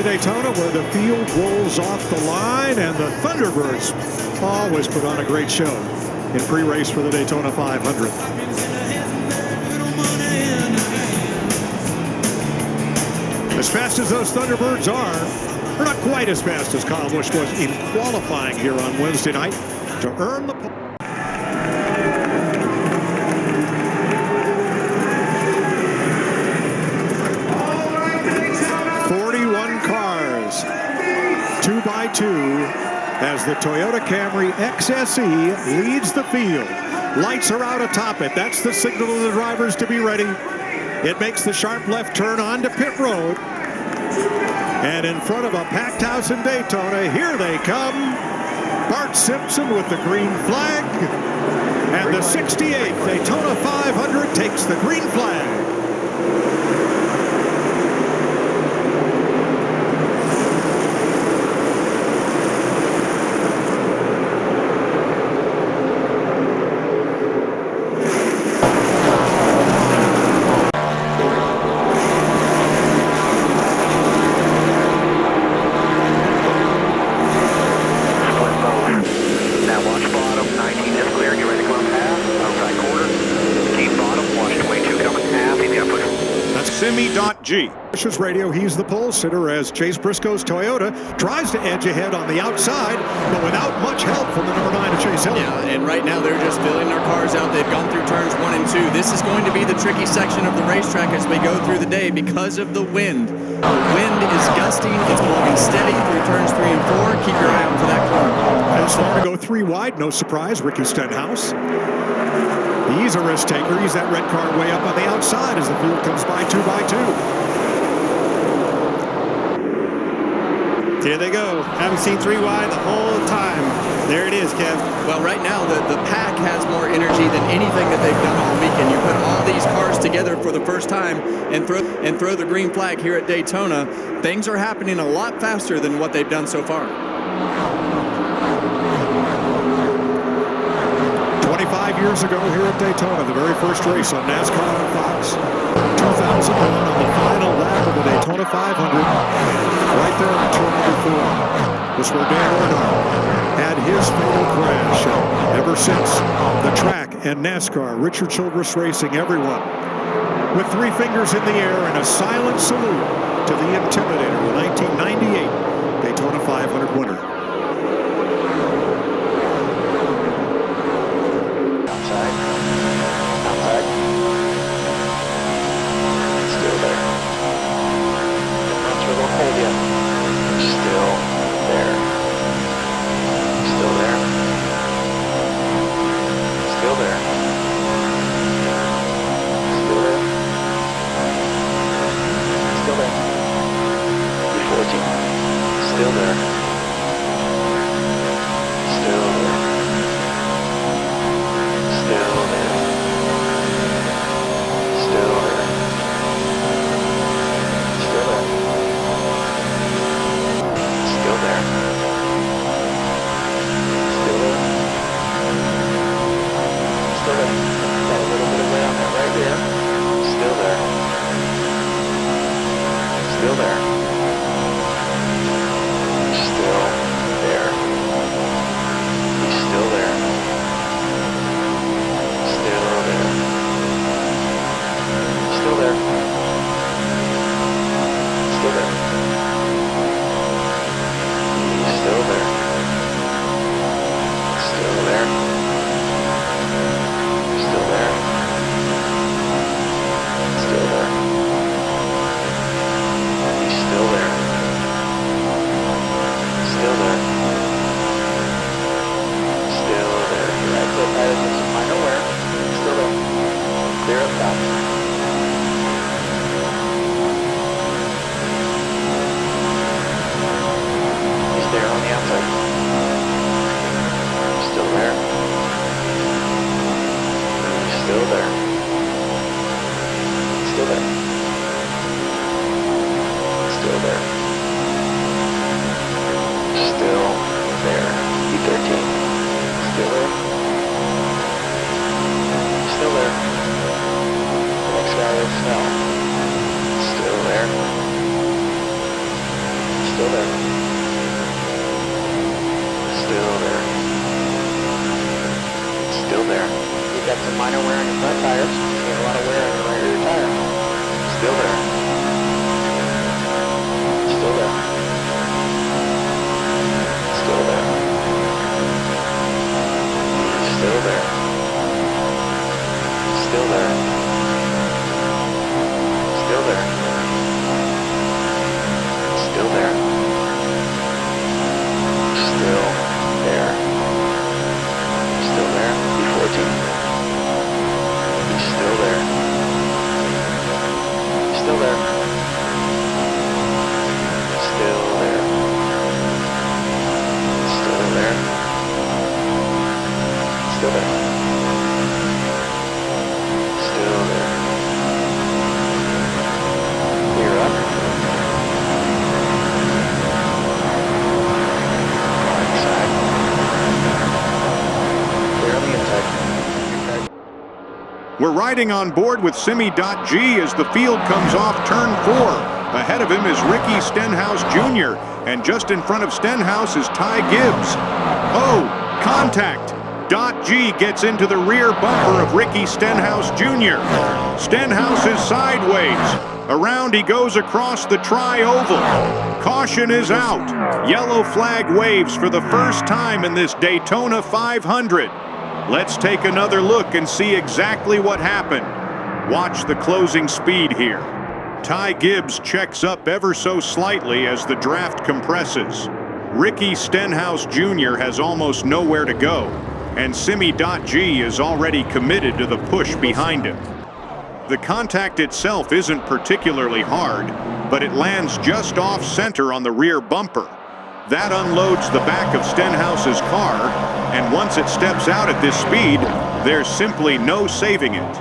Daytona, where the field rolls off the line, and the Thunderbirds always put on a great show in pre-race for the Daytona 500. As fast as those Thunderbirds are, they're not quite as fast as Kyle Busch was in qualifying here on Wednesday night to earn the pole. 41 cars, 2 by 2, as the Toyota Camry XSE leads the field. Lights are out atop it. That's the signal to the drivers to be ready. It makes the sharp left turn onto pit road. And in front of a packed house in Daytona, here they come. Bart Simpson with the green flag. And the 68th Daytona 500 takes the green flag. Simmy DottG. Busch's radio, he's the pole sitter as Chase Briscoe's Toyota tries to edge ahead on the outside, but without much help from the number 9 of Chase Hill. Yeah, and right now they're just filling their cars out. They've gone through turns 1 and 2. This is going to be the tricky section of the racetrack as we go through the day because of the wind. The wind is gusting. It's blowing steady through turns 3 and 4. Keep your eye out for that corner. As far to go 3 wide, no surprise, Ricky Stenhouse. He's a risk taker. He's that red car way up on the outside as the field comes by 2 by 2. Here they go. Haven't seen 3 wide the whole time. There it is, Kev. Well, right now the pack has more energy than anything that they've done all weekend. You put all these cars together for the first time and throw the green flag here at Daytona. Things are happening a lot faster than what they've done so far. 25 years ago here at Daytona, the very first race on NASCAR on Fox. 2001 on the final lap of the Daytona 500. Right there on turn number 4. This where Dan Earnhardt had his fatal crash. Ever since, the track and NASCAR, Richard Childress Racing, everyone with 3 fingers in the air and a silent salute to the Intimidator, the 1998 Daytona 500 winner. Still there. Still there. You've got some minor wear on your front tires. You have a lot of wear on your rear tire. Still there. Still there. Still there. Still there. Still there. Still there. Still there. Still there. Still there. B14. Still there. Still there. Still there. Still there. Still there. Still there. Clear up. Inside. Clear on the inside. We're riding on board with Simmy DottG as the field comes off turn 4. Ahead of him is Ricky Stenhouse Jr. And just in front of Stenhouse is Ty Gibbs. Oh, contact. DottG gets into the rear bumper of Ricky Stenhouse Jr. Stenhouse is sideways. Around he goes across the tri-oval. Caution is out. Yellow flag waves for the first time in this Daytona 500. Let's take another look and see exactly what happened. Watch the closing speed here. Ty Gibbs checks up ever so slightly as the draft compresses. Ricky Stenhouse Jr. has almost nowhere to go, and Simmy DottG is already committed to the push behind him. The contact itself isn't particularly hard, but it lands just off center on the rear bumper. That unloads the back of Stenhouse's car, and once it steps out at this speed, there's simply no saving it.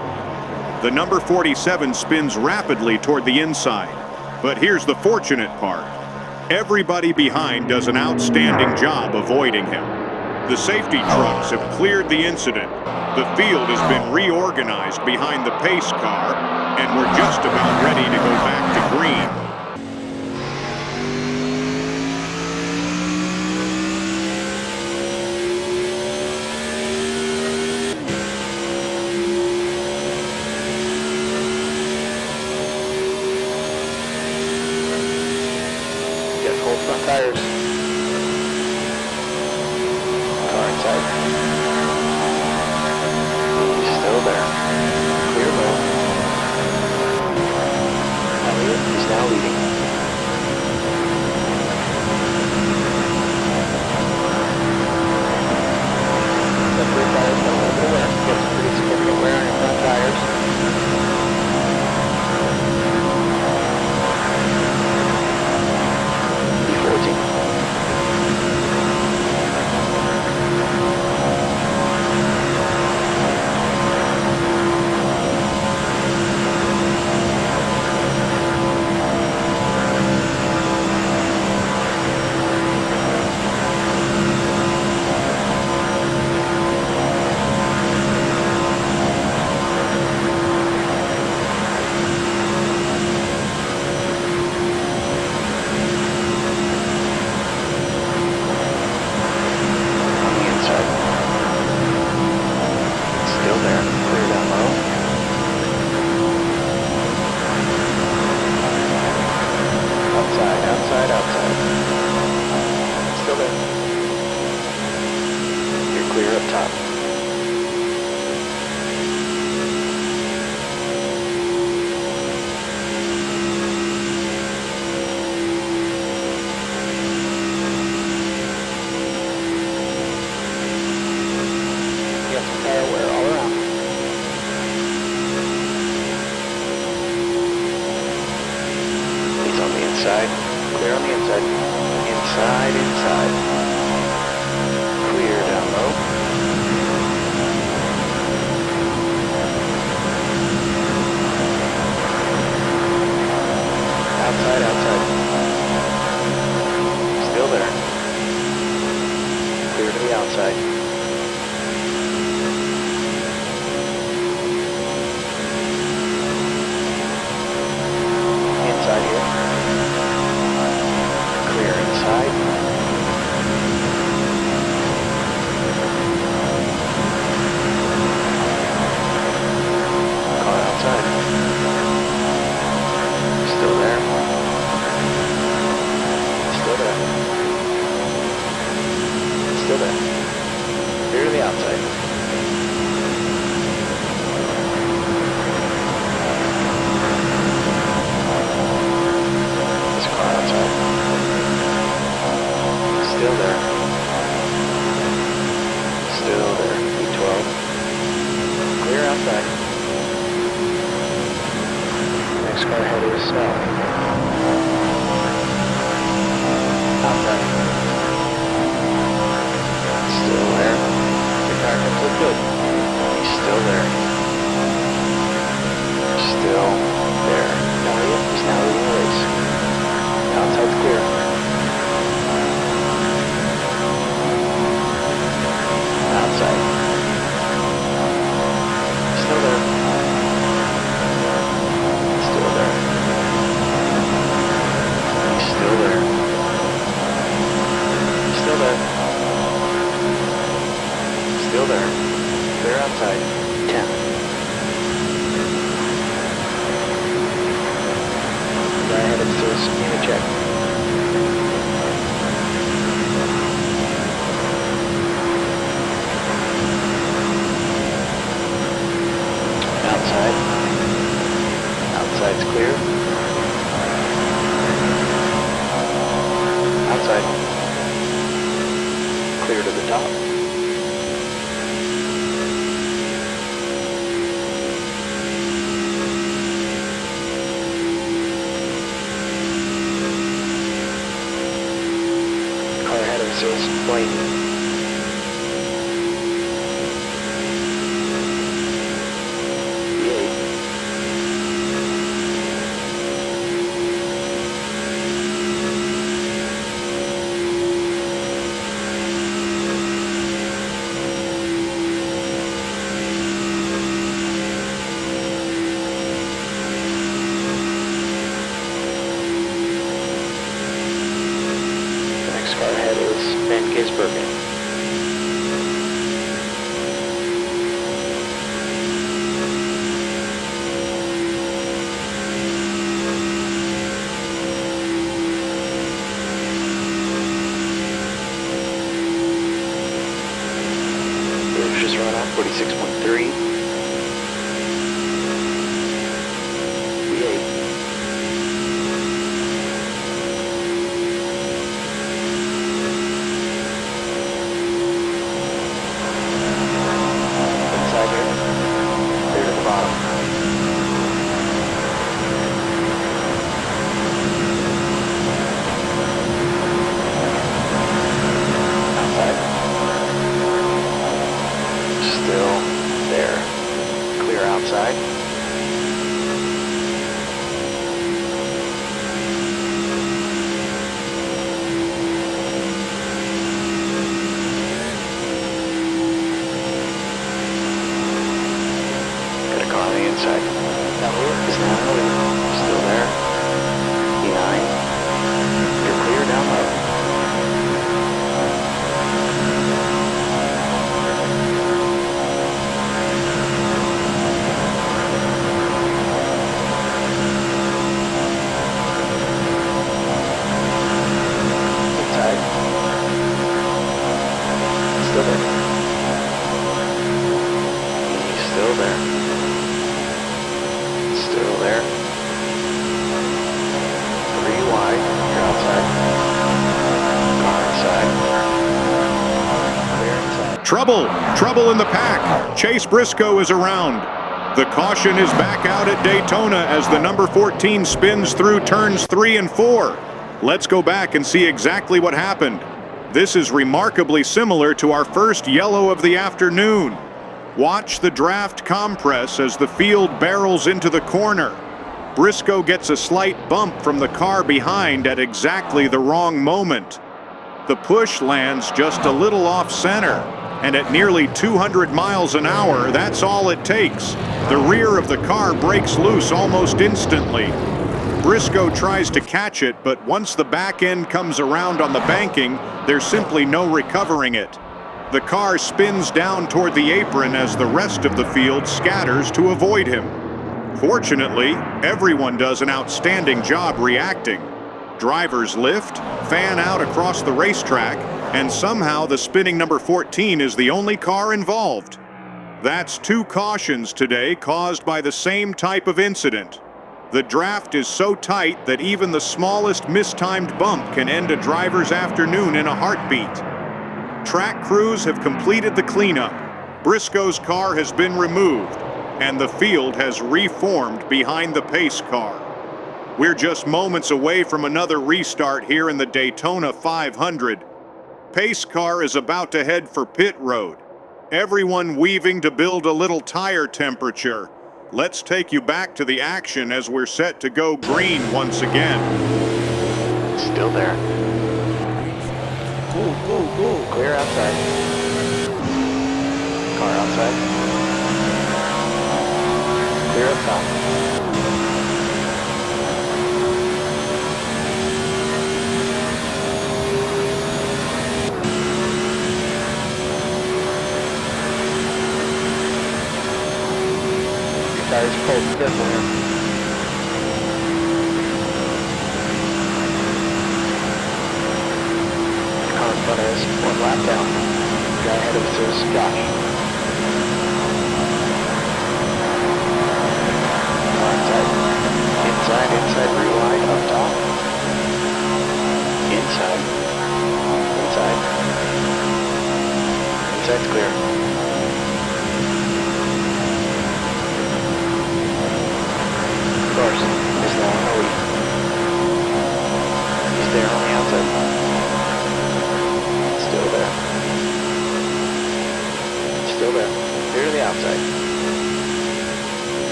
The number 47 spins rapidly toward the inside, but here's the fortunate part. Everybody behind does an outstanding job avoiding him. The safety trucks have cleared the incident. The field has been reorganized behind the pace car, and we're just about ready to go back to green. Hold front tires. Car inside. He's still there. Clear low. Elliott is now leading. The rear tires got a little bit of wear. You got some pretty significant wear on your front tires. Outside. Still there. You're clear up top. You got some tire wear all around. He's on the inside. Clear on the inside. Inside. Clear down low. Outside. Still there. Clear to the outside. Inside here. Clear inside. He's still there. Still there. He's now leading the race. Outside's clear. Outside. Still there. Still there. He's still there. Still there. Still there. Clear outside. 10. Right ahead it says unit check. Outside. Outside's clear. Outside. Clear to the top. Car ahead of us is white. Car ahead is Van Gisbergen. Bridge just run off 46.3. V8. Still there. Clear outside. Got a car on the inside. Elliott is now in the lead. Still there. E9. You're clear down low. Still there. He's still there. Still there. 3 wide. You're outside. Car inside. Clear inside. Trouble in the pack. Chase Briscoe is around. The caution is back out at Daytona as the number 14 spins through turns 3 and 4. Let's go back and see exactly what happened. This is remarkably similar to our first yellow of the afternoon. Watch the draft compress as the field barrels into the corner. Briscoe gets a slight bump from the car behind at exactly the wrong moment. The push lands just a little off center, and at nearly 200 miles an hour, that's all it takes. The rear of the car breaks loose almost instantly. Briscoe tries to catch it, but once the back end comes around on the banking, there's simply no recovering it. The car spins down toward the apron as the rest of the field scatters to avoid him. Fortunately, everyone does an outstanding job reacting. Drivers lift, fan out across the racetrack, and somehow the spinning number 14 is the only car involved. That's 2 cautions today caused by the same type of incident. The draft is so tight that even the smallest mistimed bump can end a driver's afternoon in a heartbeat. Track crews have completed the cleanup. Briscoe's car has been removed, and the field has reformed behind the pace car. We're just moments away from another restart here in the Daytona 500. Pace car is about to head for pit road. Everyone weaving to build a little tire temperature. Let's take you back to the action as we're set to go green once again. Still there. Go. Clear outside. Car outside. Clear up top. Tires pulled careful here. Car in front of us, one lap down. Guy ahead of us is Josh. Inside, rewind, up top. Inside. Inside's clear. Carson is now on the lead. He's there on the outside. Still there. Clear to the outside.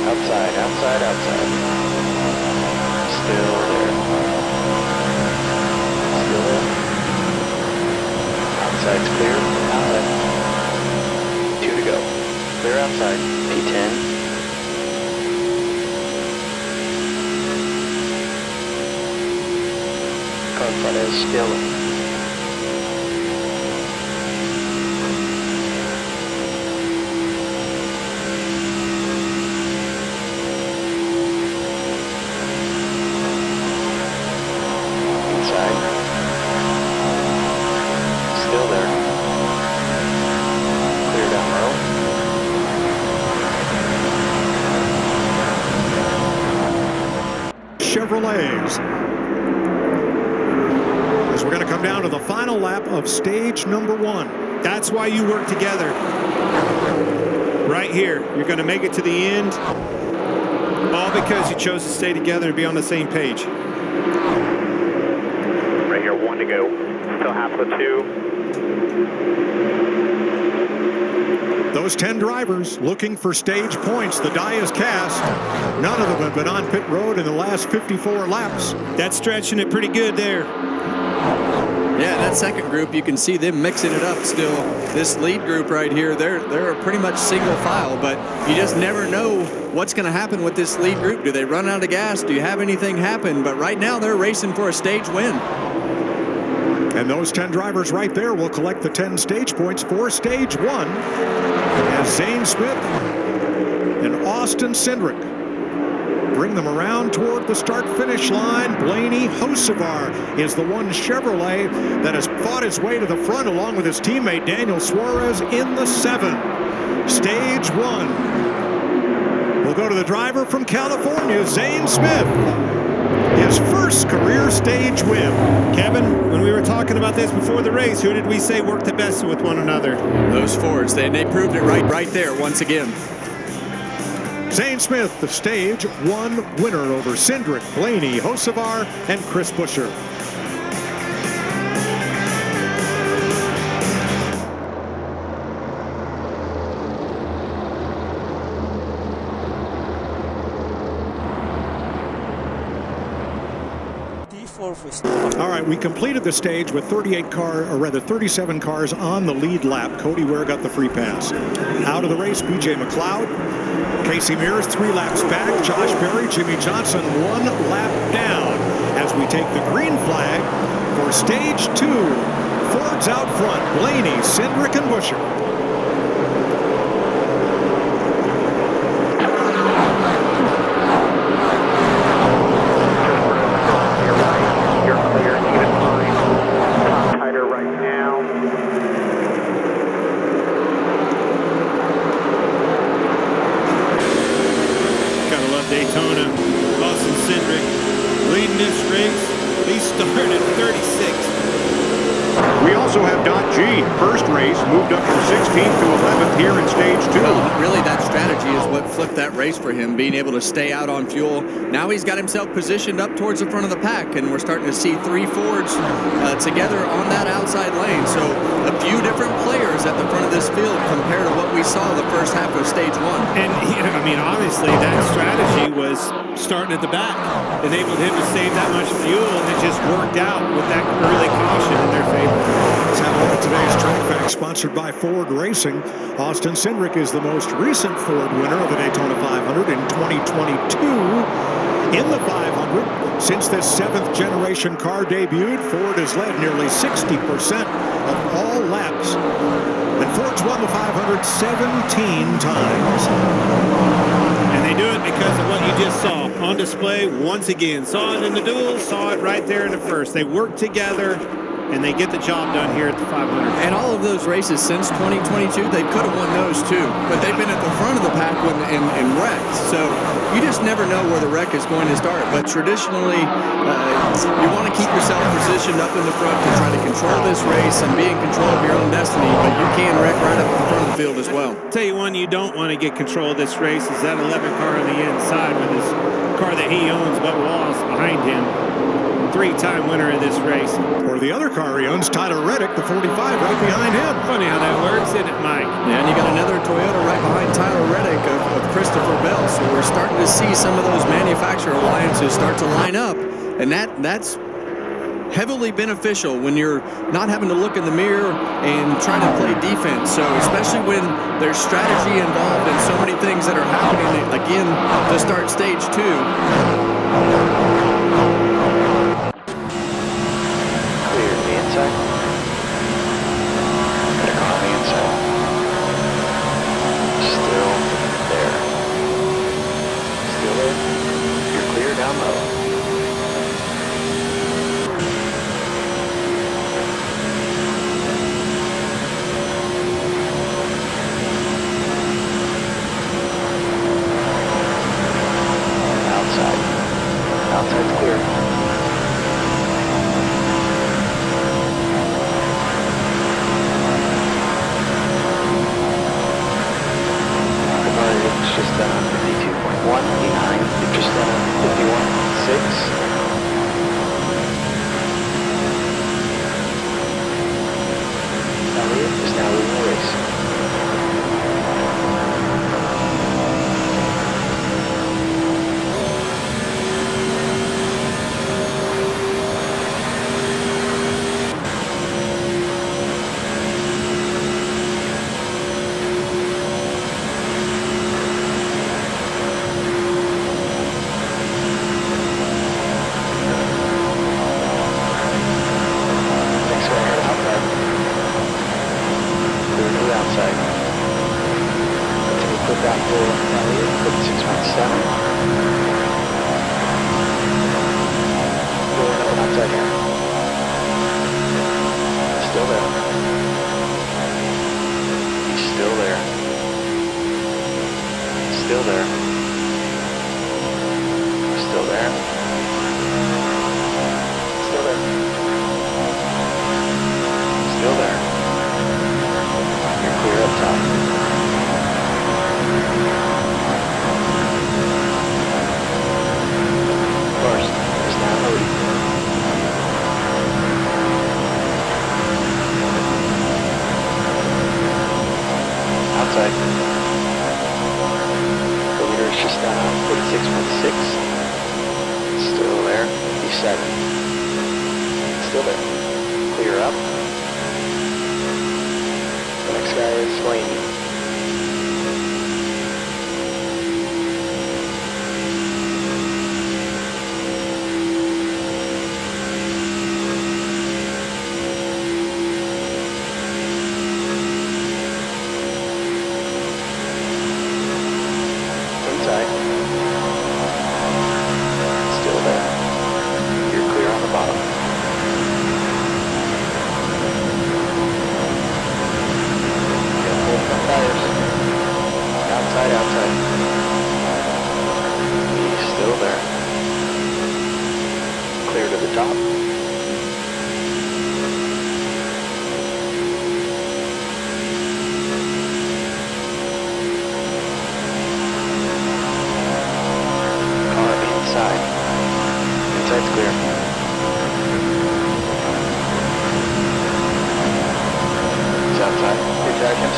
Outside. Still there. Outside's clear. Outlet. 2 to go. Clear outside. P10. Car in front is still. Still there. Clear down row. Chevrolets. As we're going to come down to the final lap of stage number 1. That's why you work together. Right here. You're going to make it to the end. All because you chose to stay together and be on the same page. Right here, 1 to go. Still half of 2. Those 10 drivers looking for stage points. The die is cast. None of them have been on pit road in the last 54 laps. That's stretching it pretty good there. Yeah, that second group, you can see them mixing it up still. This lead group right here, they're pretty much single file, but you just never know what's going to happen with this lead group. Do they run out of gas? Do you have anything happen? But right now, they're racing for a stage win. And those 10 drivers right there will collect the 10 stage points for stage 1 as Zane Smith and Austin Cindric bring them around toward the start-finish line. Blaney Hocevar is the one Chevrolet that has fought his way to the front along with his teammate Daniel Suarez in the 7. Stage 1 will go to the driver from California, Zane Smith. His first career stage win. Kevin, when we were talking about this before the race, who did we say worked the best with one another? Those Fords, they proved it right there once again. Zane Smith, the stage 1 winner over Cindric, Blaney, Hocevar, and Chris Buescher. All right, we completed the stage with 37 cars on the lead lap. Cody Ware got the free pass. Out of the race, BJ McLeod. Casey Mears 3 laps back. Josh Berry, Jimmy Johnson 1 lap down as we take the green flag for stage 2. Fords out front, Blaney, Cindric, and Buescher. Daytona, Austin Cindric leading this race. He started 36th. We we also have DottG. First race moved up from 16th to 11th here in stage 2. Well, really, that strategy is what flipped that race for him, being able to stay out on fuel. Now he's got himself positioned up towards the front of the pack, and we're starting to see 3 Fords together on that outside lane. So a few different players at the front of this field compared to what we saw the first half of stage 1. And, I mean, honestly, that strategy was starting at the back. Enabled him to save that much fuel, and it just worked out with that early caution in their favor. Let's have a look at today's track facts sponsored by Ford Racing. Austin Cindric is the most recent Ford winner of the Daytona 500 in 2022. In the 500, since this 7th generation car debuted, Ford has led nearly 60% of all laps. And Ford's won the 500 17 times. And they do it because of what you just saw on display once again. Saw it in the duel, saw it right there in the first. They work together, and they get the job done here at the 500. And all of those races since 2022, they could have won those too. But they've been at the front of the pack in wrecks. So you just never know where the wreck is going to start. But traditionally, you want to keep yourself positioned up in the front to try to control this race and be in control of your own destiny. But you can wreck right up in the front of the field as well. Tell you one you don't want to get control of this race is that 11 car on the inside with his car that he owns, but Wallace behind him. 3-time winner of this race. Or the other car he owns, Tyler Reddick, the 45, right behind him. Funny how that works, isn't it, Mike? Yeah, and you got another Toyota right behind Tyler Reddick of Christopher Bell. So we're starting to see some of those manufacturer alliances start to line up. And that's heavily beneficial when you're not having to look in the mirror and trying to play defense. So especially when there's strategy involved and so many things that are happening, again, to start stage 2. Inside. Put a car on the inside. Still there. Still there. You're clear down low. Outside. Outside's clear. Just 52.1 behind. You're just 51.6. Elliott is now leading the race.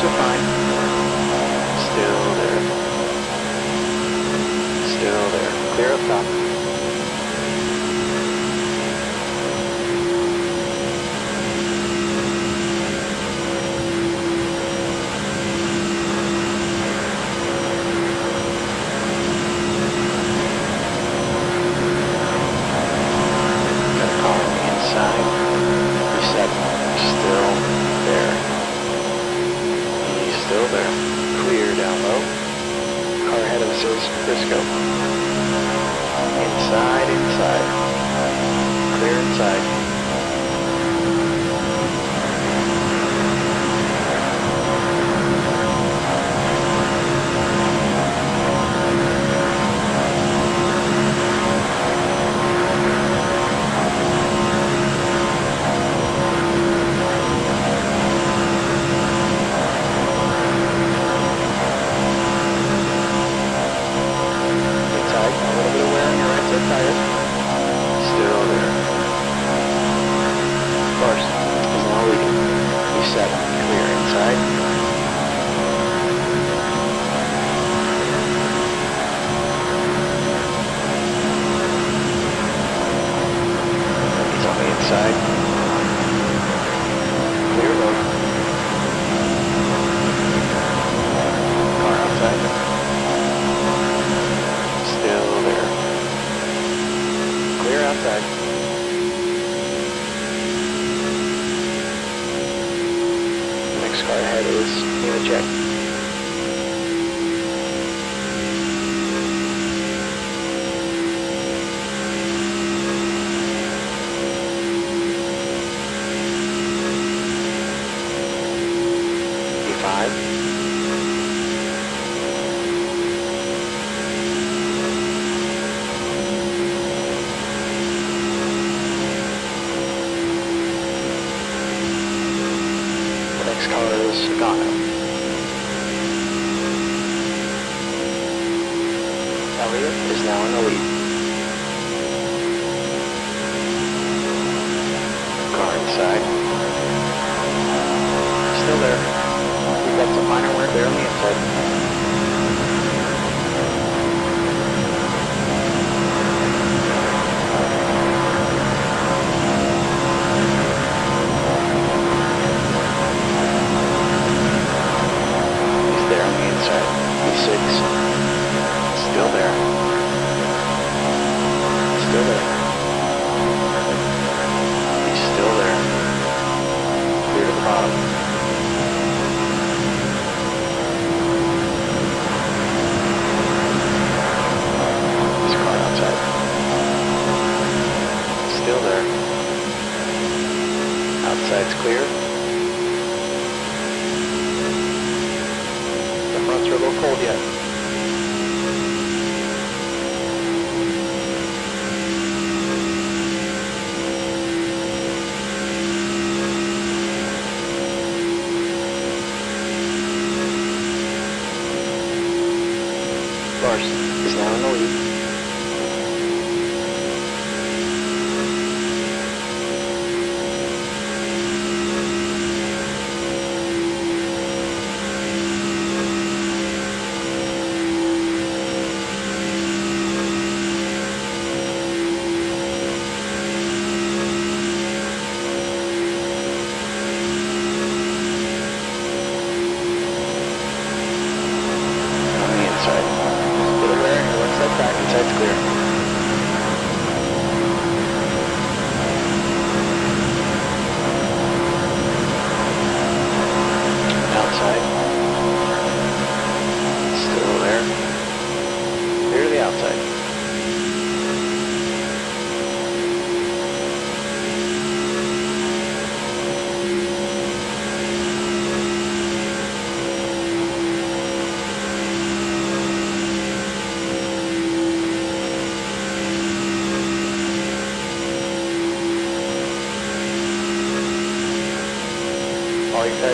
are fine. Still there. Still there. Clear up top.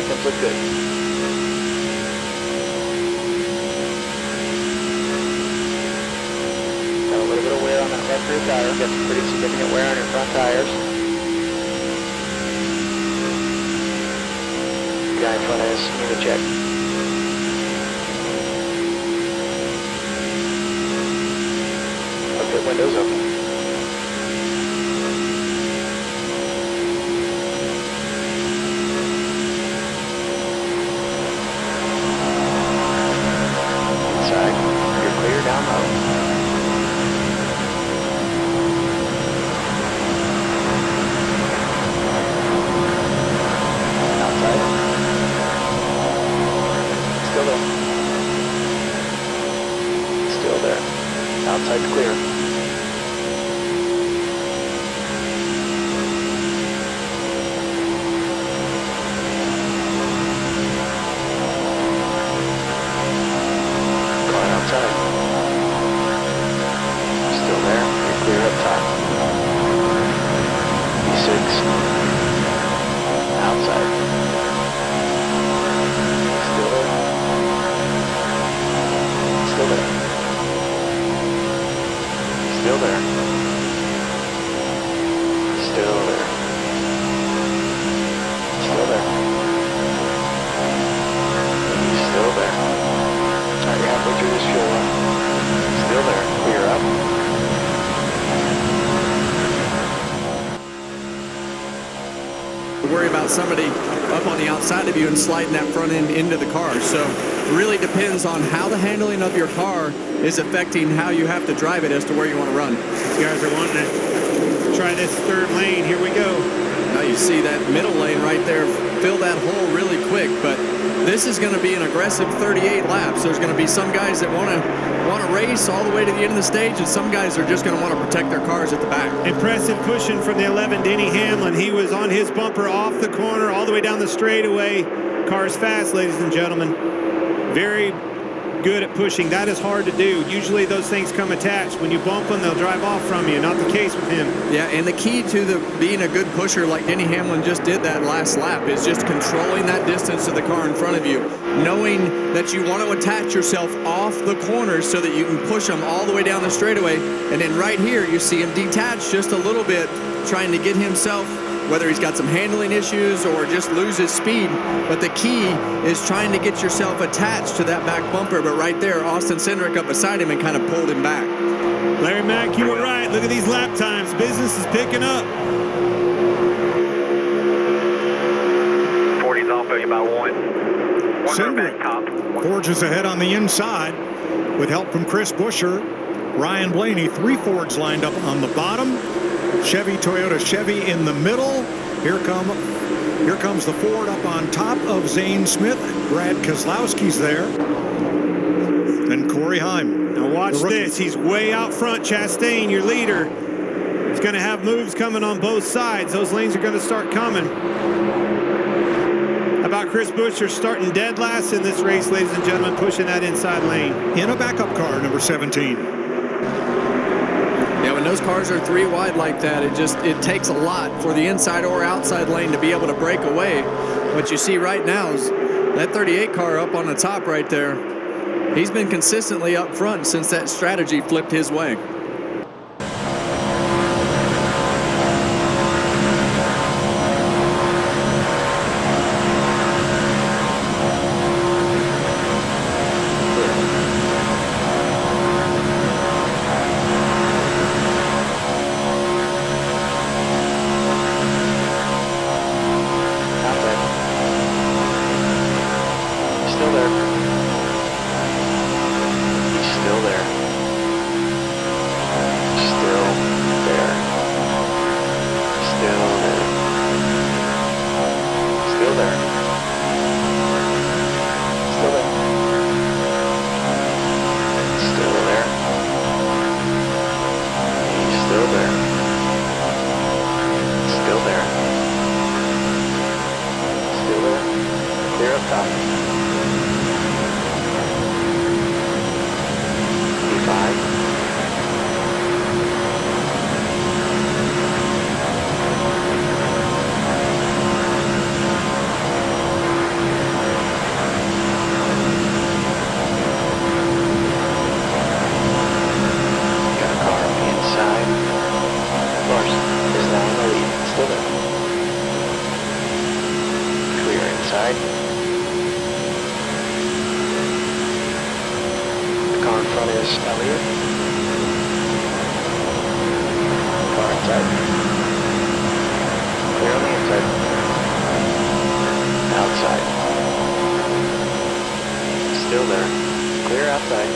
Americans look good. Got a little bit of wear on that left rear tire. Got some pretty significant wear on your front tires. guy in front of us. Need to check. Okay, windows open. Inside. You're clear down low. Outside's clear. Car outside. Still there. You're clear up top. B6. Outside. Still there. Still there. Still there. Still there. Still there. Still there. Alright, you're halfway through this fuel run. Still there. Clear up. Worry about somebody up on the outside of you and sliding that front end into the car. So it really depends on how the handling of your car is affecting how you have to drive it as to where you want to run. These guys are wanting to try this third lane. Here we go. Now you see that middle lane right there, fill that hole really quick, but this is going to be an aggressive 38 laps. There's going to be some guys that want to race all the way to the end of the stage, and some guys are just going to want to protect their cars at the back. Impressive pushing from the 11, Denny Hamlin. He was on his bumper off the corner all the way down the straightaway. Car's fast, ladies and gentlemen. Very good at pushing. That is hard to do. Usually those things come attached. When you bump them, they'll drive off from you. Not the case with him. Yeah, and the key to being a good pusher like Denny Hamlin just did that last lap is just controlling that distance to the car in front of you, knowing that you want to attach yourself off the corners so that you can push them all the way down the straightaway. And then right here, you see him detach just a little bit, trying to get himself, whether he's got some handling issues or just loses speed. But the key is trying to get yourself attached to that back bumper. But right there, Austin Cindric up beside him and kind of pulled him back. Larry Mack, you were right. Look at these lap times. Business is picking up. 40's off of you by one. Cindric forges ahead on the inside with help from Chris Buescher. Ryan Blaney, 3 Fords lined up on the bottom. Chevy, Toyota, Chevy in the middle. Here comes the Ford up on top of Zane Smith. Brad Keselowski's there. And Corey Heim. Now watch this. He's way out front. Chastain, your leader, is going to have moves coming on both sides. Those lanes are going to start coming. How about Chris Buescher starting dead last in this race, ladies and gentlemen, pushing that inside lane. In a backup car, number 17. Yeah, when those cars are 3 wide like that, it takes a lot for the inside or outside lane to be able to break away. What you see right now is that 38 car up on the top right there. He's been consistently up front since that strategy flipped his way. inside. The car in front is Elliott. Car inside. Clear on the inside. Outside. Still there. Clear outside.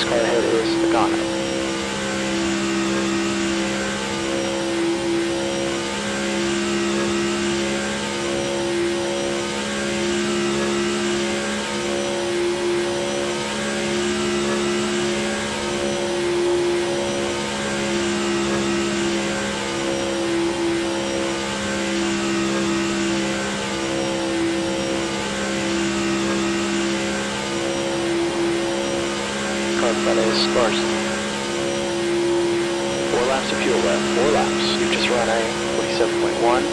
Car ahead is Nagano. That is Larson. 4 laps of fuel left. 4 laps. You've just run a 47.1.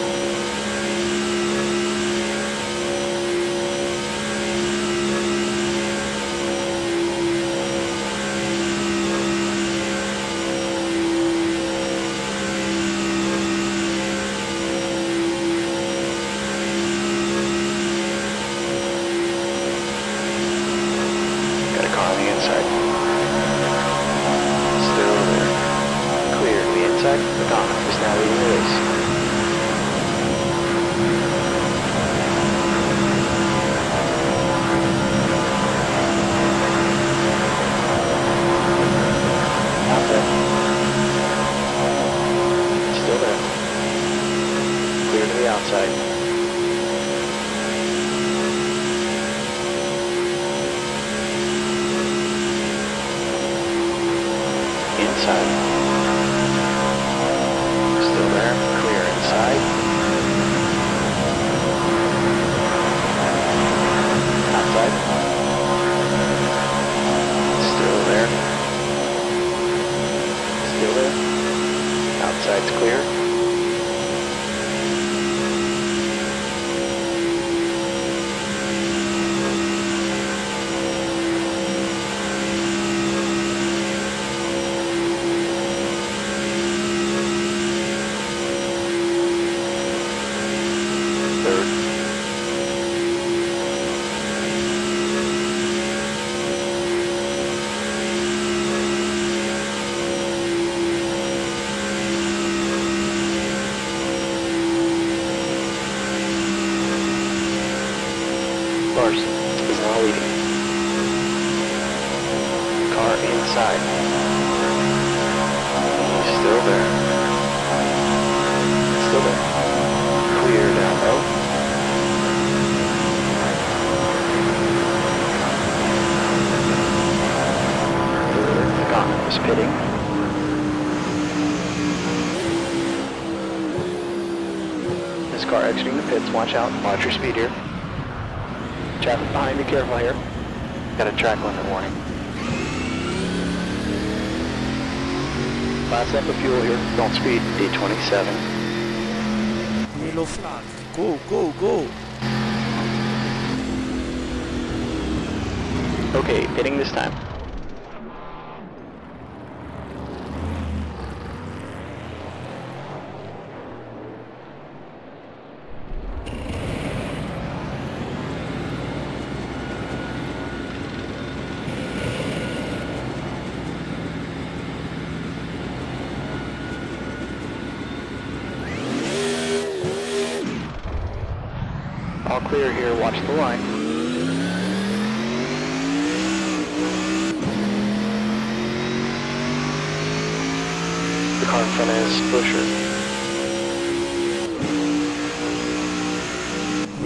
Got a car on the inside. Inside, Nagano is now leading the race. Outside. Still there. Clear to the outside. Inside. There, clear inside. Outside. Still there. Still there. Outside's clear. Larson is now leading. Car inside. He's still there. Still there. Clear down low. Nagano is pitting. This car exiting the pits. Watch out. Watch your speed here. Traffic behind, be careful here. Got a track limit warning. Last lap of fuel here. Don't speed. 827. Yellow flag. Go, go, go. Okay, pitting this time. All clear here, watch the line. The car in front is Busher.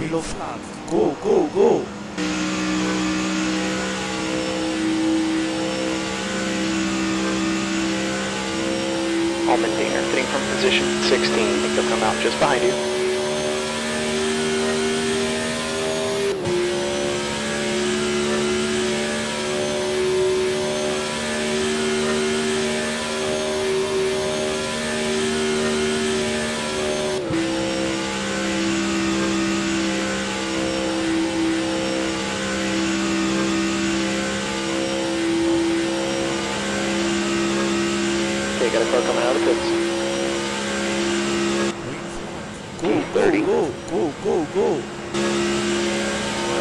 Yellow flag. Go, go, go. Allmendinger fitting from position 16. I think they'll come out just behind you. car coming out of the pits. Go, go, 30. go, go, go, go.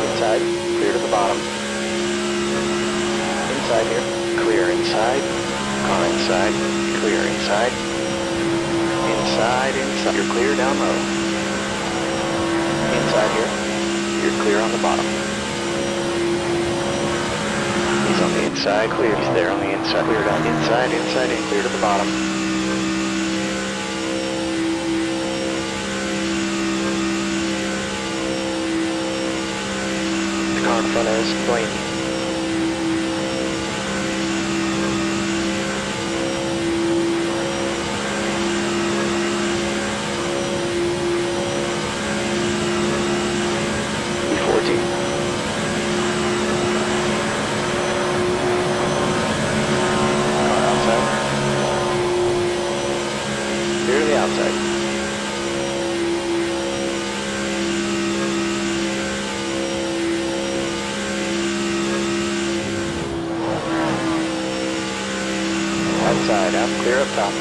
Inside, clear to the bottom. Inside here, clear inside. Car inside, clear inside. Inside, inside. You're clear down low. Inside here, you're clear on the bottom. He's on the inside, clear. He's there on the inside, clear down. Inside, inside, and clear to the bottom. The car in front is Blaney. Outside, out, clear up top.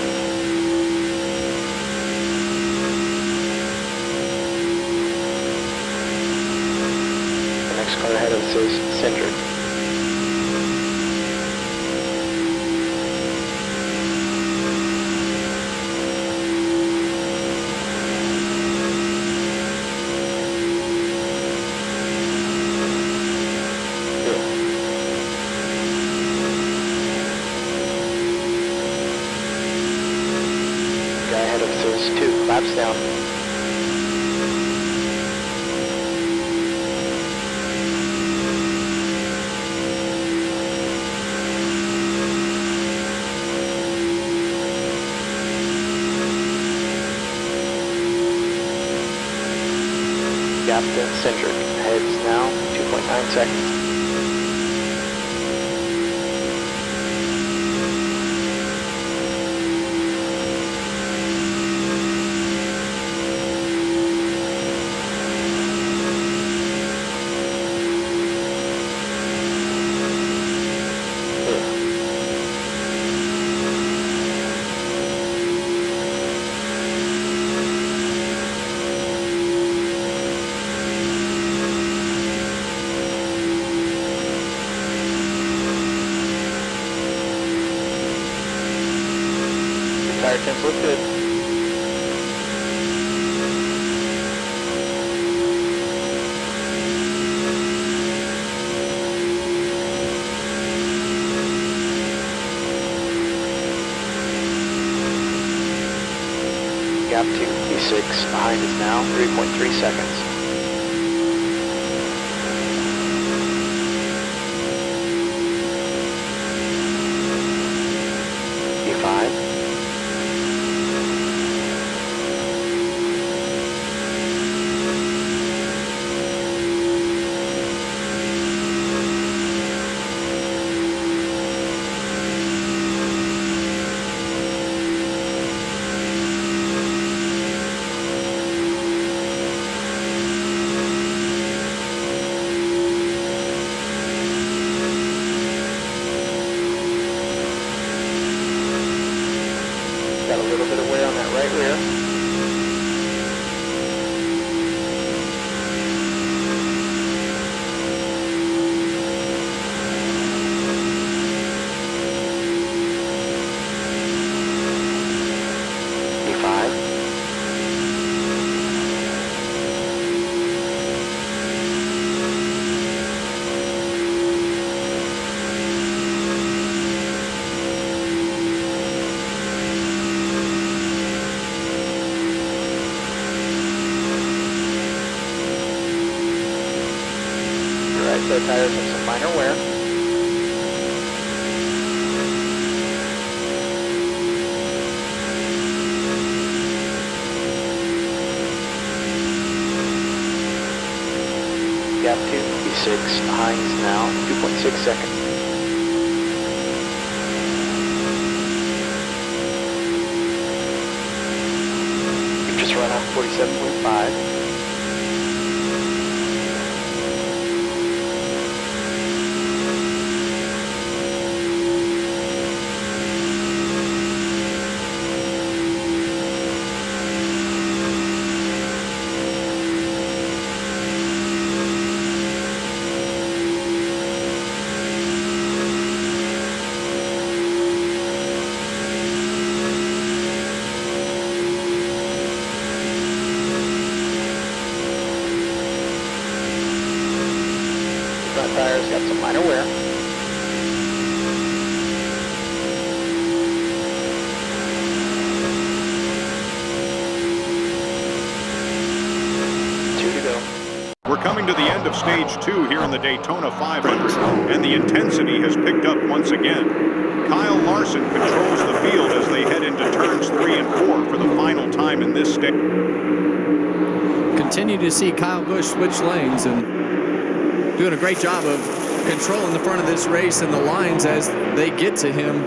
The next car ahead of us is Cindric. Laps down. Gap to Cindric. Heads now, 2.9 seconds. Tire temps look good. Gap to P6 behind us now, 3.3 seconds. P5. Got a little bit of wear on that right rear. P5. Right, so tires have some minor wear. Gap 2, P6, Hines now, 2.6 seconds. You've just run out 47.5. tires, got some minor wear. We're coming to the end of stage 2 here in the Daytona 500, and the intensity has picked up once again. Kyle Larson controls the field as they head into turns 3 and 4 for the final time in this stage. Continue to see Kyle Busch switch lanes and doing a great job of controlling the front of this race and the lines as they get to him.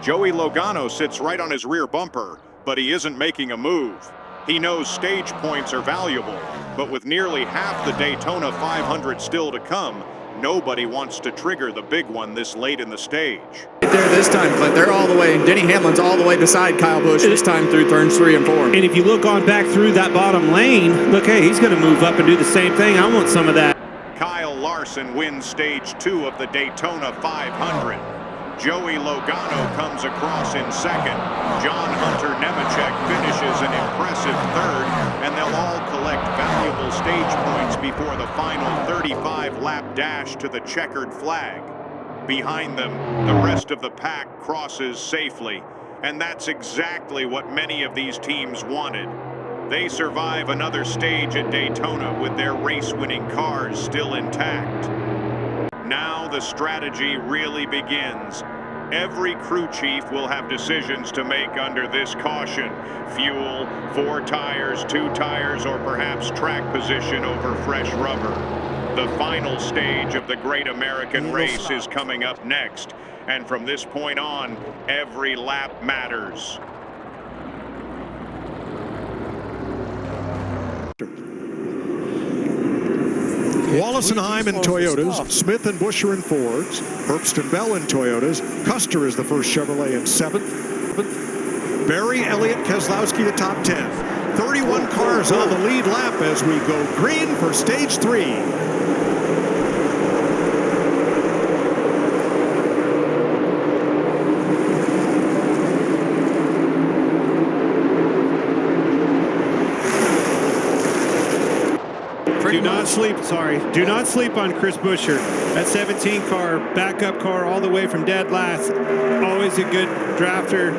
Joey Logano sits right on his rear bumper, but he isn't making a move. He knows stage points are valuable, but with nearly half the Daytona 500 still to come, nobody wants to trigger the big one this late in the stage. Right there this time, Clint. They're all the way. Denny Hamlin's all the way beside Kyle Busch this time through turns 3 and 4. And if you look on back through that bottom lane, look, hey, he's going to move up and do the same thing. I want some of that. Kyle Larson wins stage 2 of the Daytona 500. Joey Logano comes across in second. John Hunter Nemechek finishes an impressive third, and they'll all collect valuable stage points before the final 35-lap dash to the checkered flag. Behind them, the rest of the pack crosses safely, and that's exactly what many of these teams wanted. They survive another stage at Daytona with their race-winning cars still intact. Now the strategy really begins. Every crew chief will have decisions to make under this caution. Fuel, 4 tires, 2 tires, or perhaps track position over fresh rubber. The final stage of the Great American Race is coming up next. And from this point on, every lap matters. Wallace and Heim in Toyotas, Smith and Buescher in Fords, Herbst and Bell in Toyotas, Custer is the first Chevrolet in 7th, Barry, Elliott, Keselowski the top 10. 31 cars on the lead lap as we go green for stage 3. Do not sleep on Chris Buescher. That 17 car, backup car all the way from dead last. Always a good drafter,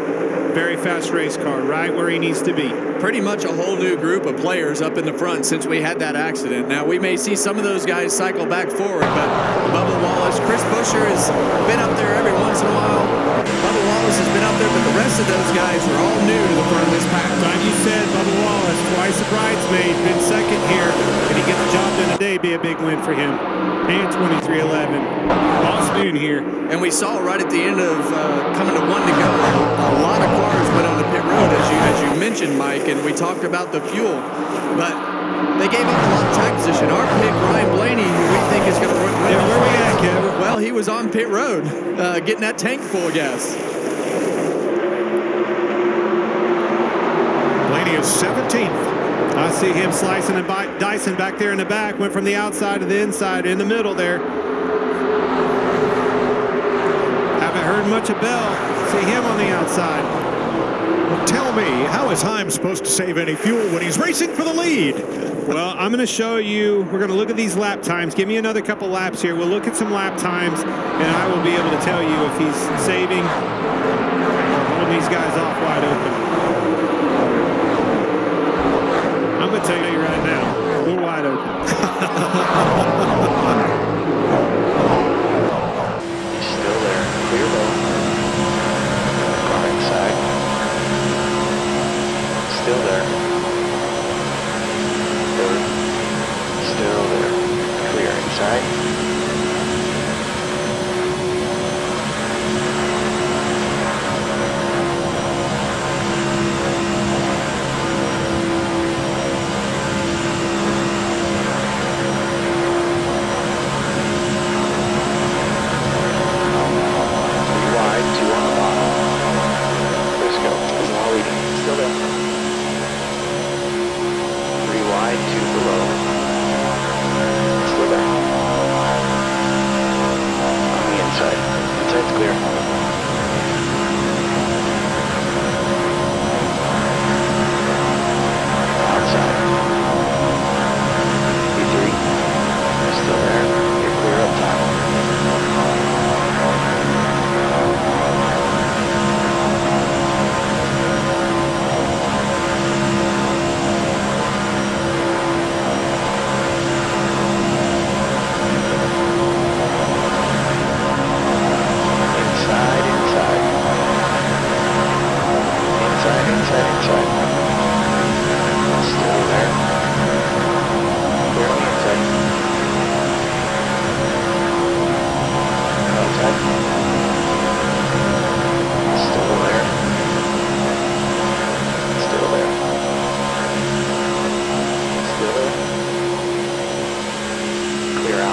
very fast race car, right where he needs to be. Pretty much a whole new group of players up in the front since we had that accident. Now, we may see some of those guys cycle back forward, but Bubba Wallace, Chris Buescher has been up there every once in a while. Bubba Wallace has been up there, but the rest of those guys are all new to the front of this pack. Time you said Bubba Wallace, twice a bridesmaid, been second here. Can he get the job done today? Be a big win for him. And 23-11. Boss Moon here. And we saw right at the end of coming to 1 to go, a lot of cars went on the pit road, as you mentioned, Mike, and we talked about the fuel. But they gave up a lot of track position. Our pick, Ryan Blaney, who we think is going to win. Yeah, where we at, Kevin? Well, he was on pit road, getting that tank full of gas. Blaney is 17th. I see him slicing and dicing back there in the back. Went from the outside to the inside, in the middle there. Haven't heard much of Bell. See him on the outside. Well, tell me, how is Heim supposed to save any fuel when he's racing for the lead? Well, I'm going to show you. We're going to look at these lap times. Give me another couple laps here. We'll look at some lap times, and I will be able to tell you if he's saving or holding these guys off wide open. I'm going to tell you right now, we're wide open. Still there. Clear low. Car inside. Still there. Third. Still there. Clear inside.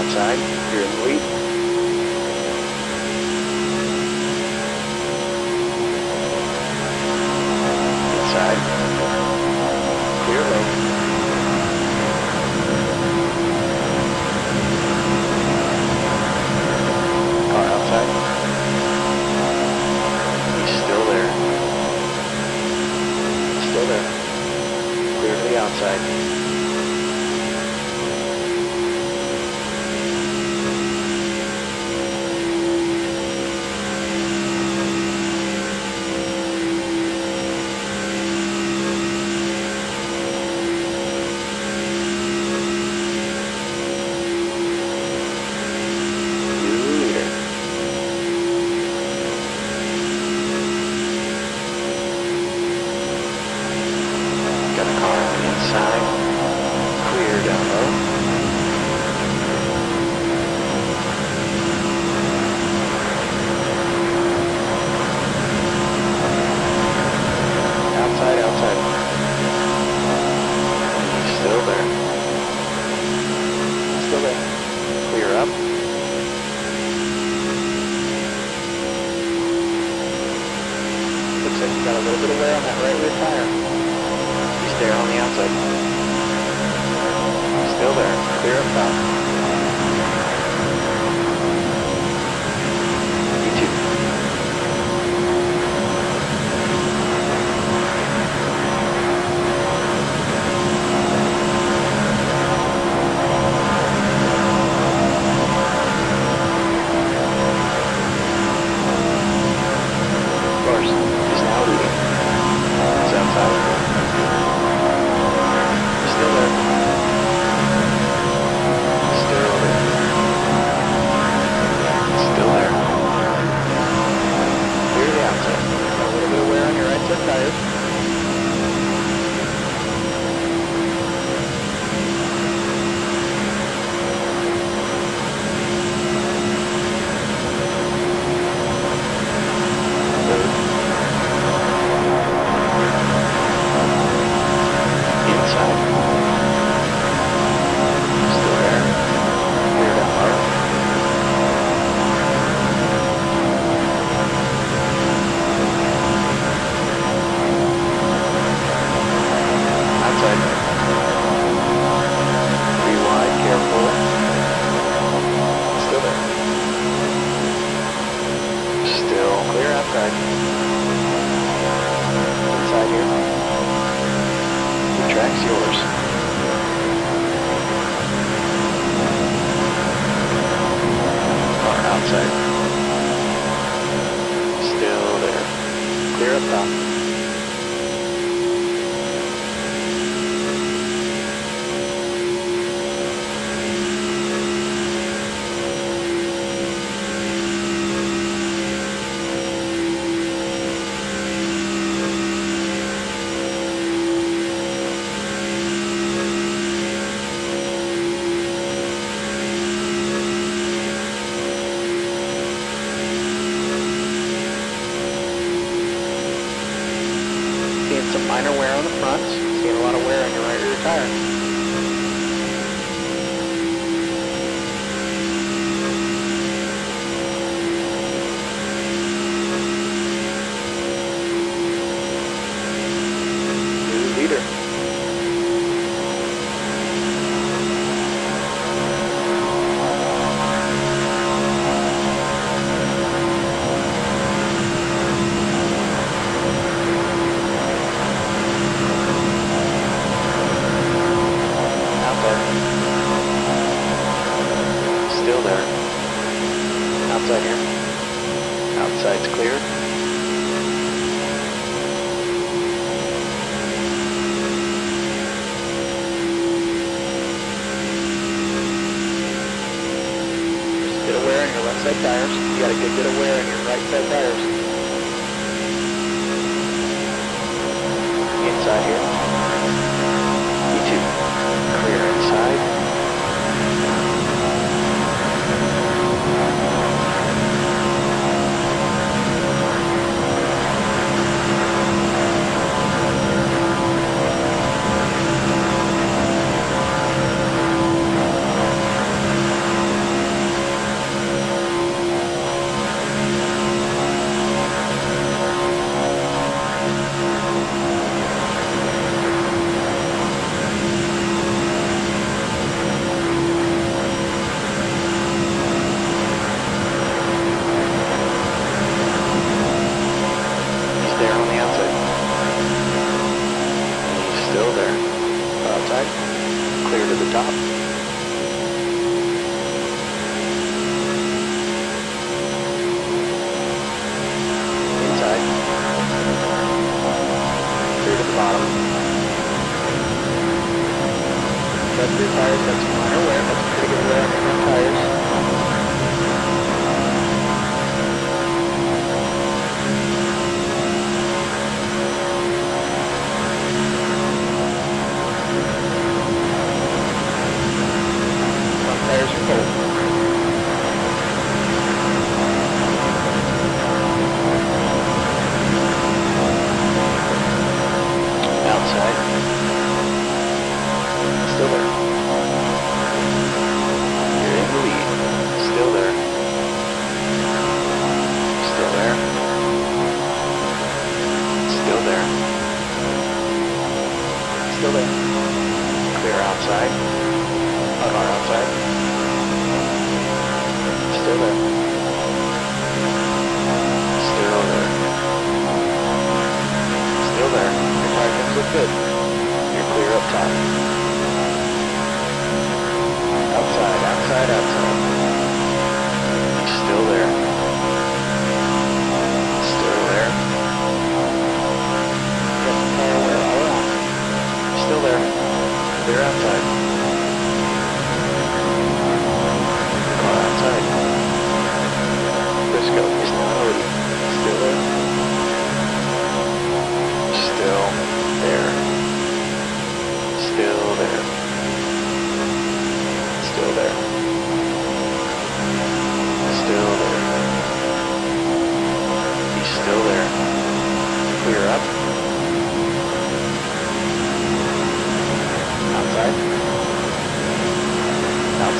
outside. You're in the lead. Inside. Clear low. Car outside. He's still there. Still there. Clear to the outside. Got a little bit of wear on that right rear tire. He's there on the outside. Still there. Clear up top. E2. Of course. He's now leading. It's outside. Still there. Still there. Still there. Clear to the outside. Got a little bit of wear on your right side tires. Inside here. The track's yours. Car outside. Still there. Clear up top. Some minor wear on the front. Seeing a lot of wear on your right rear tire. New leader. Still there. Outside here. Outside's cleared. There's a bit of wear on your left side tires. You got a good bit of wear on your right side tires. Inside here. E2. Clear inside.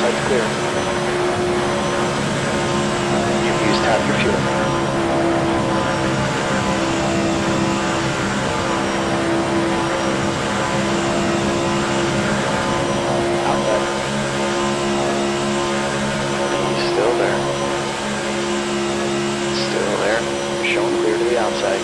Outside's clear. You've used half your fuel. Outside. He's still there. Still there. You're showing clear to the outside.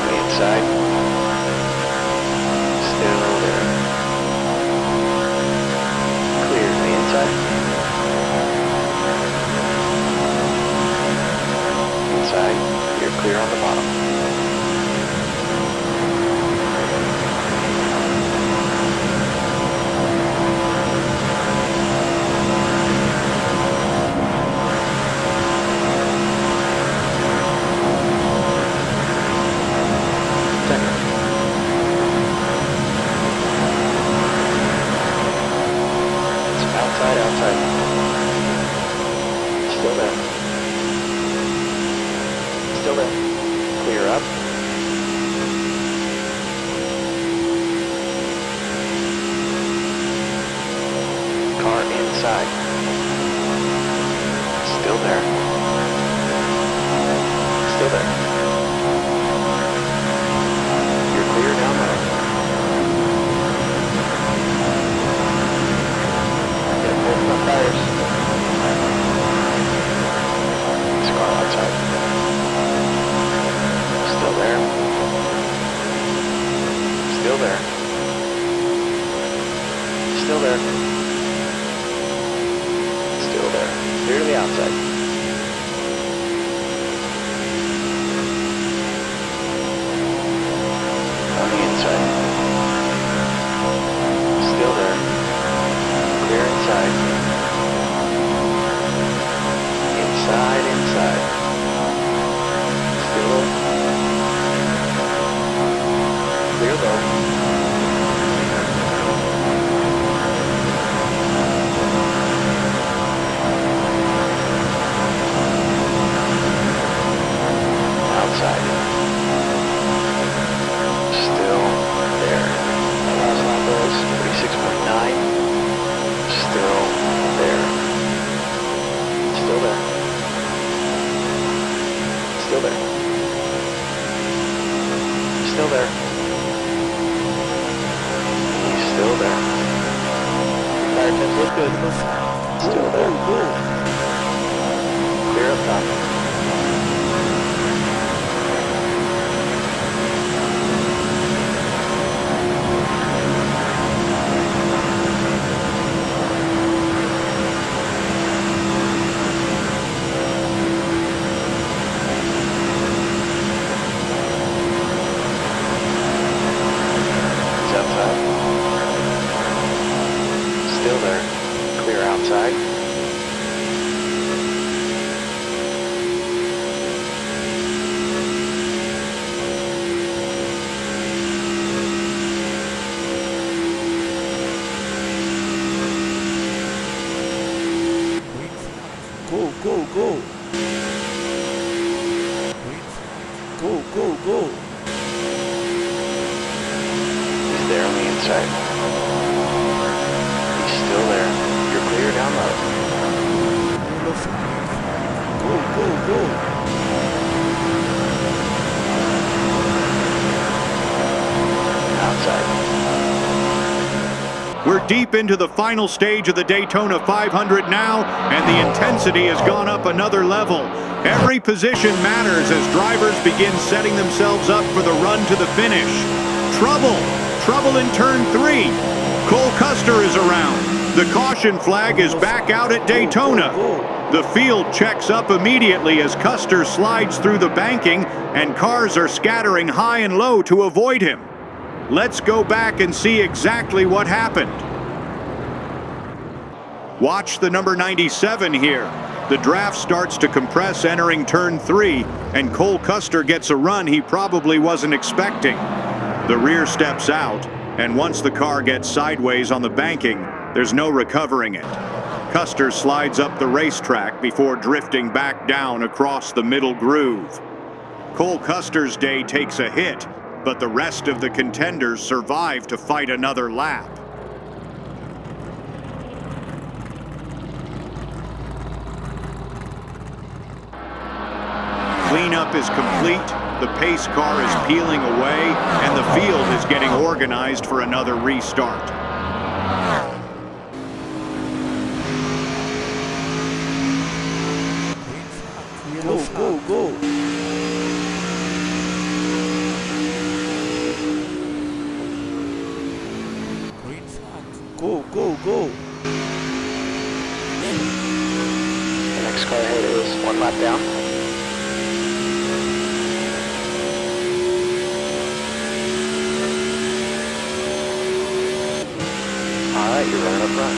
Inside. Still there. Clear to the inside. Inside. You're clear on the bottom. Outside. Still there. Still there. Clear up. Car inside. Still there. Still there. You're clear down there. Tires. This car outside. Still there. Still there. Still there. Still there. Clear to the outside. On the inside. Still there. Clear inside. Inside. Still clear though. Outside. Still there. Last lap goes 36.9. Still there. Still there. Still there. Still there. He's still there. Tire pins look good. Still there. Clear up top. Still there. Clear outside. Go, go, go. Go, go, go. He's there on the inside. He's still there. You're clear down low. Go, go, go. Outside. We're deep into the final stage of the Daytona 500 now, and the intensity has gone up another level. Every position matters as drivers begin setting themselves up for the run to the finish. Trouble in turn 3. Cole Custer is around. The caution flag is back out at Daytona. The field checks up immediately as Custer slides through the banking, and cars are scattering high and low to avoid him. Let's go back and see exactly what happened. Watch the number 97 here. The draft starts to compress entering turn 3, and Cole Custer gets a run he probably wasn't expecting. The rear steps out, and once the car gets sideways on the banking, there's no recovering it. Custer slides up the racetrack before drifting back down across the middle groove. Cole Custer's day takes a hit, but the rest of the contenders survive to fight another lap. Cleanup is complete, the pace car is peeling away, and the field is getting organized for another restart. Go, go, go. Green flag. Go, go, go. The next car ahead is 1 lap down. All right, you're running up front.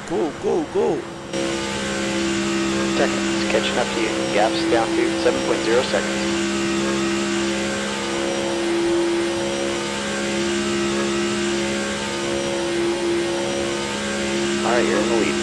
Go, go, go. Seconds, catching up to you. Gaps down to 7.0 seconds. All right, you're in the lead.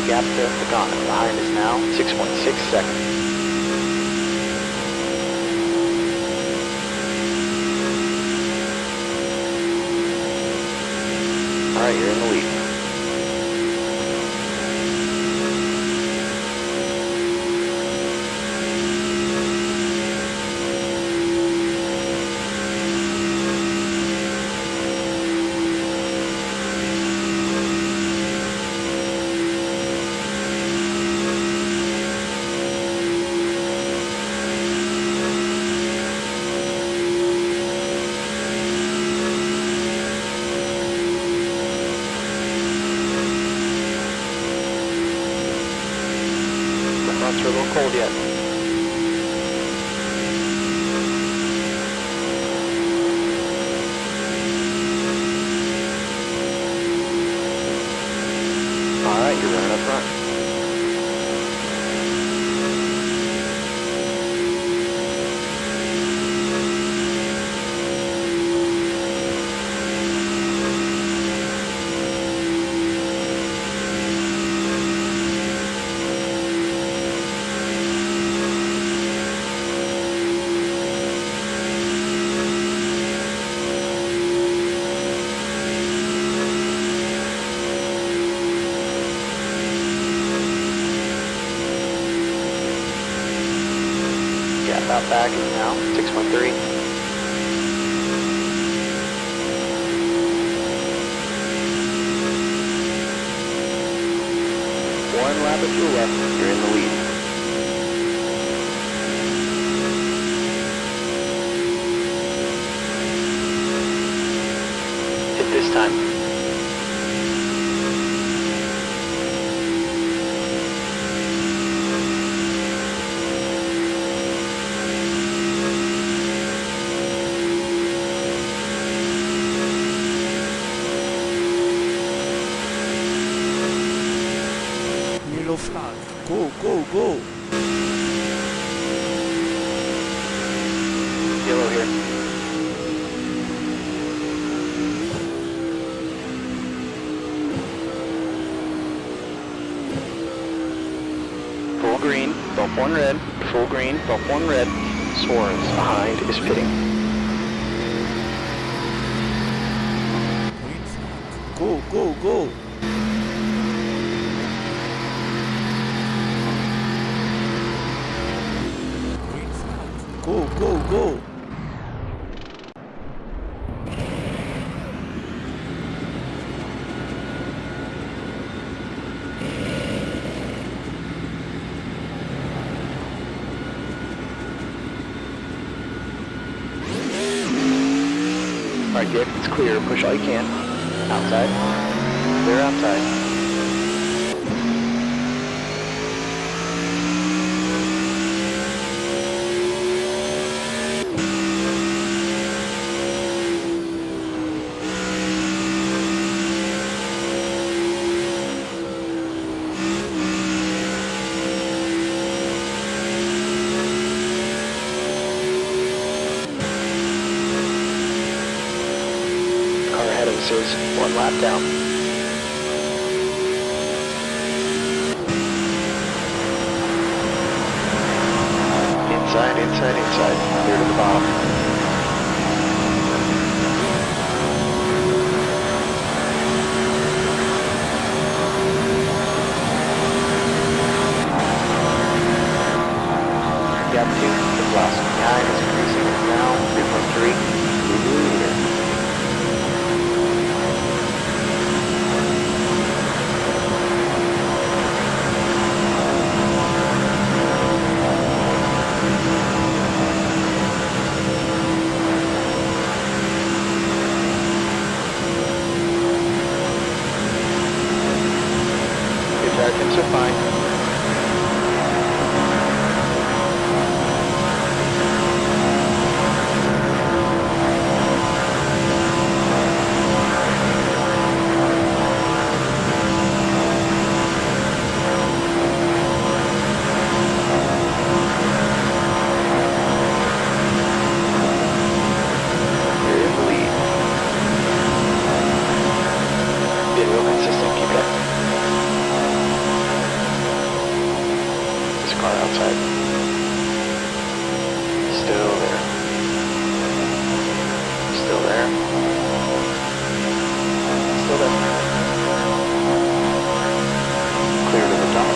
Gap to Logano. Behind is now 6.6 seconds. All right, you're in the lead. Fronts are a little cold yet. All right, you're running up front. About back is now 6.3. One lap of fuel left. You're in the lead. this time. Yellow flag. Go, go, go. Yellow here. Full green, bump one red. Full green, bump one red. Swarms behind is pitting. Green flag. Go, go, go. Green flag. Go, go, go. All right, good. It's clear. Push all you can. Outside. Clear outside. Car ahead of us is one lap down. Inside, inside, inside. Clear to the bottom. Gap 2, the velocity behind is increasing now, 3.3. Your tire temps are fine. You're in the lead. Been real consistent, keep it up. This car outside. Still there. Still there. Still there. Clear to the top.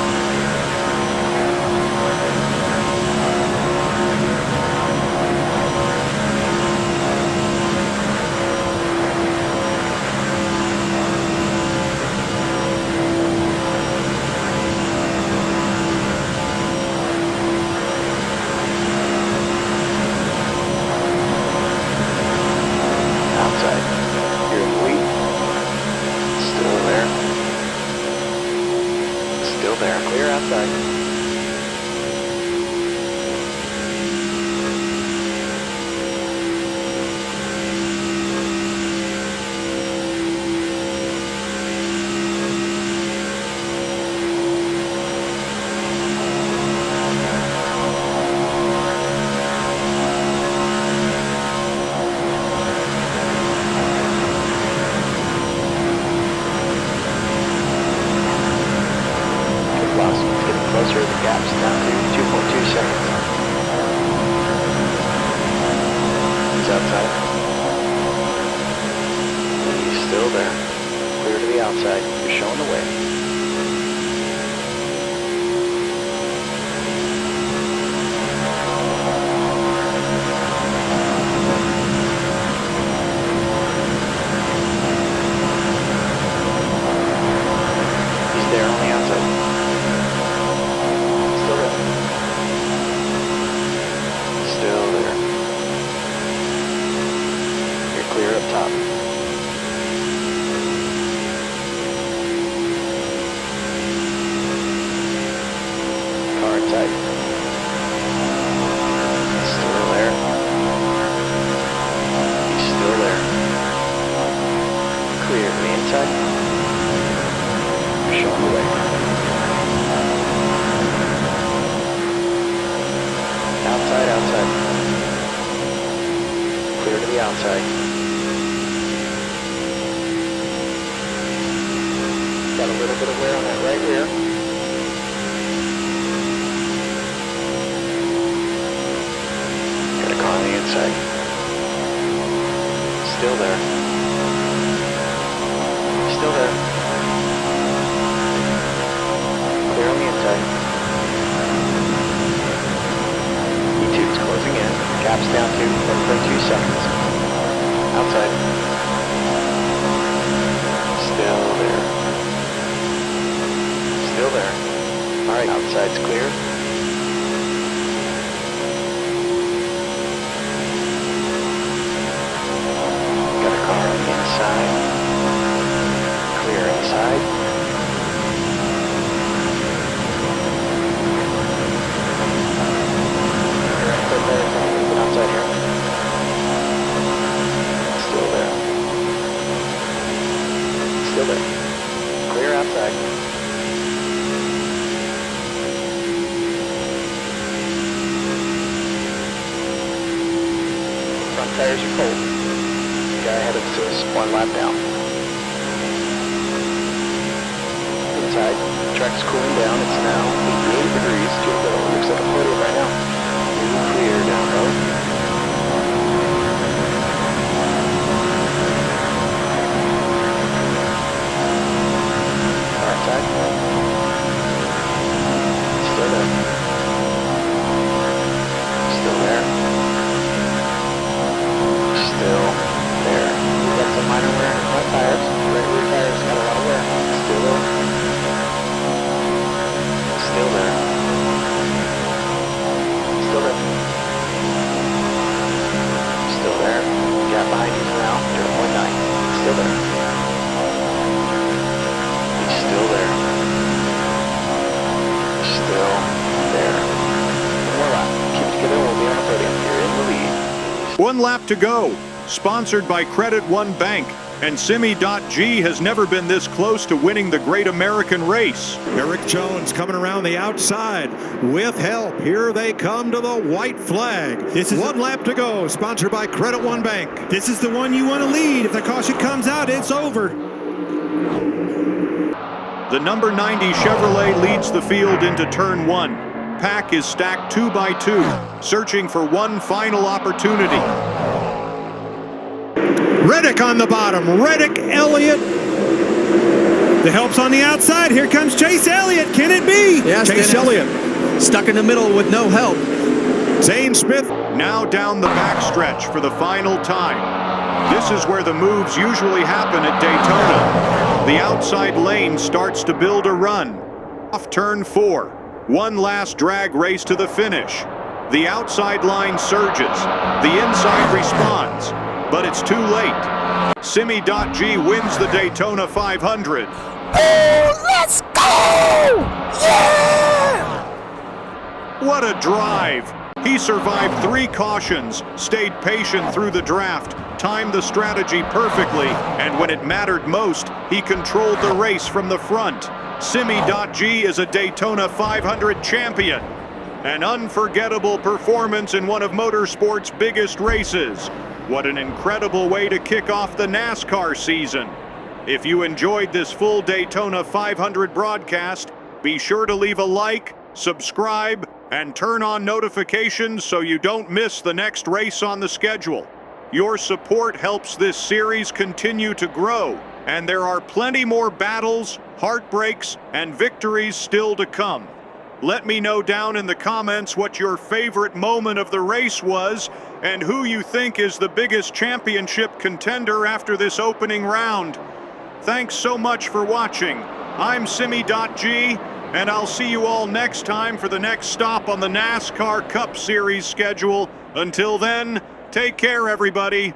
Outside. You're in the lead. Still there. Still there. Clear outside. Velocity is getting closer. The gap's down to 2.2 seconds. He's outside. He's still there. Clear to the outside. You're showing the way. He's there on the outside. Still there. Still there. You're clear up top. clear to the inside. Showing the way. Outside, outside. Clear to the outside. Got a little bit of wear on that right rear. Got a car on the inside. Still there. Still there. Clear on the inside. E2's closing in. Gap's down to 1.2 seconds. Outside. Still there. Still there. Alright, outside's clear. Got a car on the inside. Clear inside. Outside here. Still there. Still there. Clear outside. Front tires are cold. Guy ahead of us is 1 lap down. Inside. Track's cooling down. It's now 88 degrees. Looks like a podium right now. Clear down road. Outside. Still there. Still there. Still there. We've got some minor wear on the front tires. Right rear tires got a lot of wear. Still there. Still there. Still there. Still there. Gap behind you now, 0.9. Still there. He's still there. Still there. One more lap. Keep it together, we'll be on the podium. You're in the lead. 1 lap to go. Sponsored by Credit One Bank. And Simmy DottG has never been this close to winning the Great American Race. Eric Jones coming around the outside with help. Here they come to the white flag. This is 1 lap to go, sponsored by Credit One Bank. This is the one you want to lead. If the caution comes out, it's over. The number 90 Chevrolet leads the field into turn 1. Pack is stacked 2 by 2, searching for one final opportunity. Reddick on the bottom. Reddick, Elliott. The help's on the outside. Here comes Chase Elliott. Can it be? Yes, Chase Elliott. Stuck in the middle with no help. Zane Smith. Now down the backstretch for the final time. This is where the moves usually happen at Daytona. The outside lane starts to build a run. Off turn 4. One last drag race to the finish. The outside line surges. The inside responds. But it's too late. Simmy DottG wins the Daytona 500. Oh, let's go! Yeah! What a drive! He survived 3 cautions, stayed patient through the draft, timed the strategy perfectly, and when it mattered most, he controlled the race from the front. Simmy DottG is a Daytona 500 champion. An unforgettable performance in one of motorsport's biggest races. What an incredible way to kick off the NASCAR season. If you enjoyed this full Daytona 500 broadcast, be sure to leave a like, subscribe, and turn on notifications so you don't miss the next race on the schedule. Your support helps this series continue to grow, and there are plenty more battles, heartbreaks, and victories still to come. Let me know down in the comments what your favorite moment of the race was and who you think is the biggest championship contender after this opening round. Thanks so much for watching. I'm Simmy DottG, and I'll see you all next time for the next stop on the NASCAR Cup Series schedule. Until then, take care, everybody.